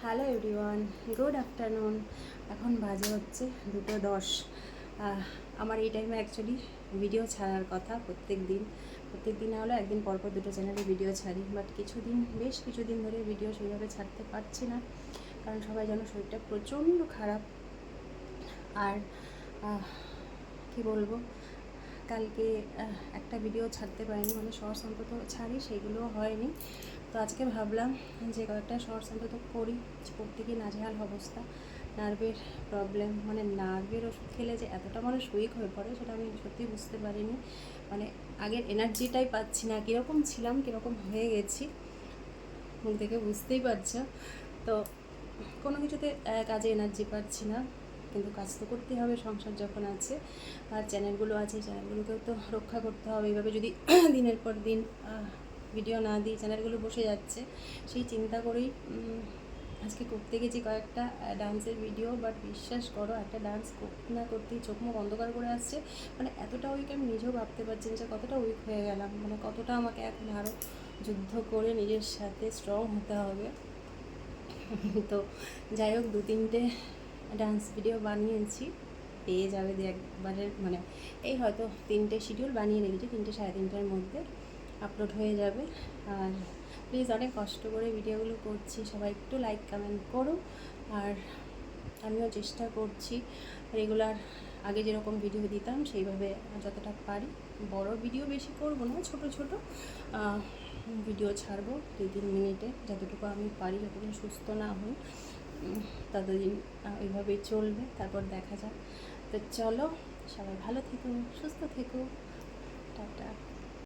Hello everyone, good afternoon. এখন বাজে হচ্ছে 2:10। আমার এই টাইমে অ্যাকচুয়ালি ভিডিও ছাড়ার কথা প্রত্যেক দিন না হলেও একদিন পরপর দুটো চ্যানেলে ভিডিও ছাড়ি, বাট বেশ কিছুদিন ধরে ভিডিও সেইভাবে ছাড়তে পারছি না, কারণ সবাই যেন শরীরটা প্রচণ্ড খারাপ। আর কি বলবো, কালকে একটা ভিডিও ছাড়তে পারিনি, মানে শর্টস অন্তত ছাড়ি, সেইগুলোও হয়নি। তো আজকে ভাবলাম যে কয়েকটা শর্টস অন্তত করি। করতে গিয়ে নাজেহাল অবস্থা, নার্ভের প্রবলেম, মানে নার্ভের ওষুধ খেলে যে এতটা মানুষ উইক হয়ে পড়ে সেটা আমি সত্যিই বুঝতে পারিনি। মানে আগের এনার্জিটাই পাচ্ছি না, কীরকম ছিলাম কীরকম হয়ে গেছি, মুখ দেখে বুঝতেই পারছো। তো কোনো কিছুতে কাজে এনার্জি পাচ্ছি না, কিন্তু কাজ তো করতেই হবে, সংসার যখন আছে আর চ্যানেলগুলো আছে, চ্যানেলগুলোকেও তো রক্ষা করতে হবে। এইভাবে যদি দিনের পর দিন ভিডিও না দিই চ্যানেলগুলো বসে যাচ্ছে, সেই চিন্তা করেই আজকে করতে গেছি কয়েকটা ডান্সের ভিডিও। বাট বিশ্বাস করো, একটা ডান্স করতে না করতেই চোখ মুখ অন্ধকার করে আসছে। মানে এতটা উইক আমি নিজেও ভাবতে পারছি না যে কতটা উইক হয়ে গেলাম, মানে কতটা আমাকে এখন আরও যুদ্ধ করে নিজের সাথে স্ট্রং হতে হবে। তো যাই হোক, 2-3টে ডান্স ভিডিও বানিয়েছি, পেয়ে যাবে একবারের, মানে এই হয়তো 3টে শিডিউল বানিয়ে রেখেছি, 3টে 3:30টার মধ্যে আপলোড হয়ে যাবে। আর প্লিজ, অনেক কষ্ট করে ভিডিওগুলো করছি, সবাই একটু লাইক কমেন্ট করো। আর আমিও চেষ্টা করছি রেগুলার আগে যেরকম ভিডিও দিতাম সেইভাবে যতটা পারি। বড় ভিডিও বেশি করব না, ছোট ছোট ভিডিও ছাড়বো 2-3 মিনিটে, যতটুকু আমি পারি, যতদিন সুস্থ না হই ততদিন ওইভাবেই চলবে, তারপর দেখা যাক। তো চলো, সবাই ভালো থেকো, সুস্থ থেকো, টাটা।